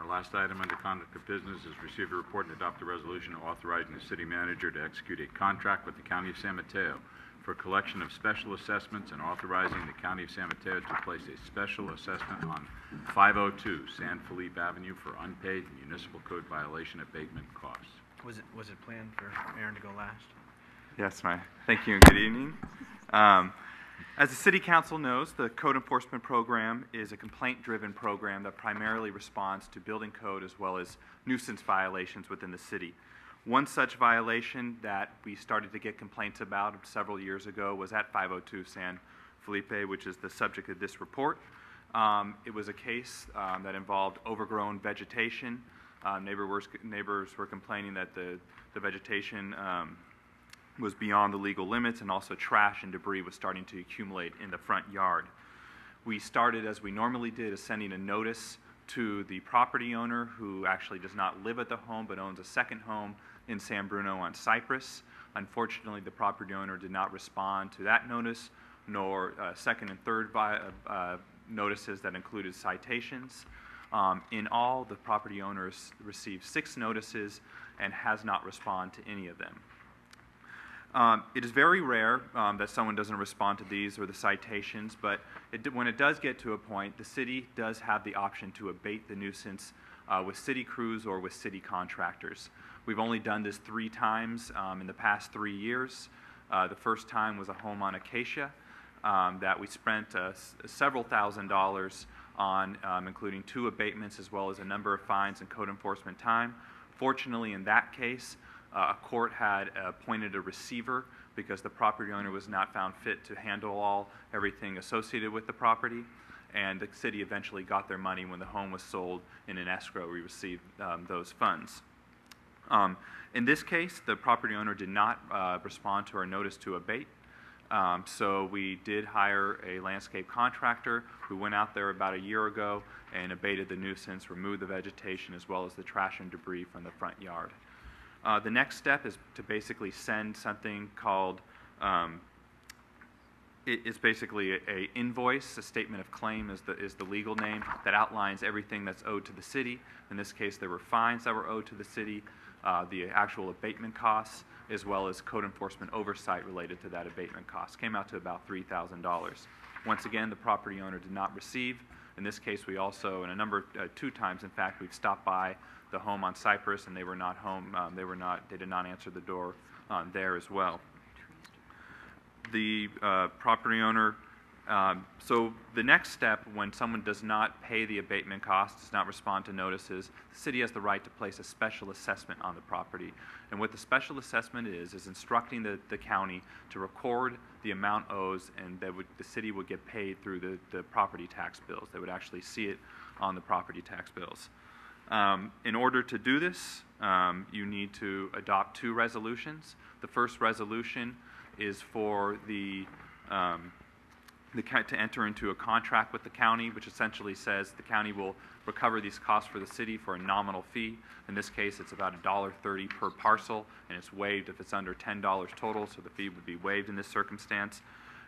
Our last item under conduct of business is receive a report and adopt a resolution authorizing the city manager to execute a contract with the County of San Mateo for collection of special assessments and authorizing the County of San Mateo to place a special assessment on 502 San Felipe Avenue for unpaid municipal code violation abatement costs. Was it planned for Aaron to go last? Yes, thank you and good evening. As the City Council knows, the Code Enforcement Program is a complaint-driven program that primarily responds to building code as well as nuisance violations within the city. One such violation that we started to get complaints about several years ago was at 502 San Felipe, which is the subject of this report. It was a case that involved overgrown vegetation. Neighbors were complaining that the vegetation was beyond the legal limits, and also trash and debris was starting to accumulate in the front yard. We started, as we normally did, as sending a notice to the property owner, who actually does not live at the home but owns a second home in San Bruno on Cypress. Unfortunately, the property owner did not respond to that notice, nor second and third notices that included citations. In all, the property owner received 6 notices and has not responded to any of them. It is very rare that someone doesn't respond to these or the citations, but when it does get to a point, the city does have the option to abate the nuisance with city crews or with city contractors. We've only done this 3 times in the past 3 years. The first time was a home on Acacia that we spent several $1,000s on, including 2 abatements as well as a number of fines and code enforcement time. Fortunately, in that case, a court had appointed a receiver because the property owner was not found fit to handle everything associated with the property, and the city eventually got their money when the home was sold in an escrow. We received those funds. In this case, the property owner did not respond to our notice to abate, so we did hire a landscape contractor who went out there about a year ago and abated the nuisance, removed the vegetation as well as the trash and debris from the front yard. The next step is to basically send something called, it's basically an invoice, a statement of claim is the legal name, that outlines everything that's owed to the city. In this case, there were fines that were owed to the city, the actual abatement costs, as well as code enforcement oversight related to that abatement cost. Came out to about $3,000. Once again, the property owner did not receive. In this case, we also, in a 2 times, in fact, we've stopped by the home on Cypress, and they were not home. They did not answer the door there as well. The property owner. So the next step, when someone does not pay the abatement costs, does not respond to notices, the city has the right to place a special assessment on the property. And what the special assessment is instructing the county to record the amount owed, and the city would get paid through the property tax bills. They would actually see it on the property tax bills. In order to do this, you need to adopt 2 resolutions. The first resolution is for to enter into a contract with the county, which essentially says the county will recover these costs for the city for a nominal fee. In this case, it's about $1.30 per parcel, and it's waived if it's under $10 total, so the fee would be waived in this circumstance.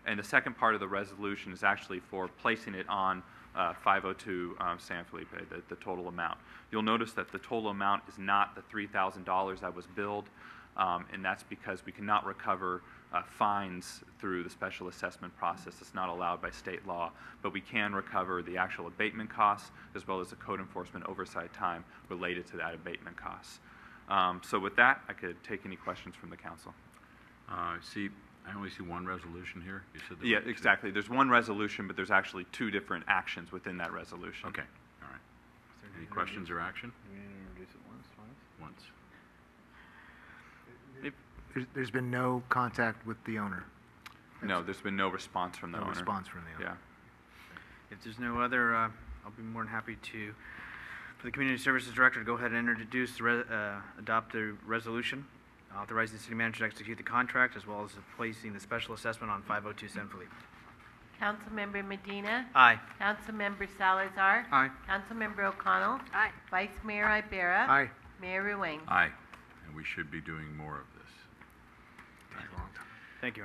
And the second part of the resolution is actually for placing it on 502 San Felipe, the total amount. You'll notice that the total amount is not the $3,000 that was billed, and that's because we cannot recover fines through the special assessment process. It's not allowed by state law, but we can recover the actual abatement costs as well as the code enforcement oversight time related to that abatement costs. So with that, I could take any questions from the council. I only see 1 resolution here. You said yeah, exactly. There's 1 resolution, but there's actually 2 different actions within that resolution. Okay. All right. Any questions or action? You can introduce it once, twice? Once. There's been no contact with the owner? No, there's been no response from the owner. No response from the owner. Yeah. If there's no other, I'll be more than happy for the Community Services Director to go ahead and introduce, adopt the resolution authorizing the city manager to execute the contract as well as placing the special assessment on 502 San Felipe. Councilmember Medina. Aye. Councilmember Salazar. Aye. Councilmember O'Connell. Aye. Vice Mayor Ibarra. Aye. Mayor Ruane. Aye. And we should be doing more of this. Thank you.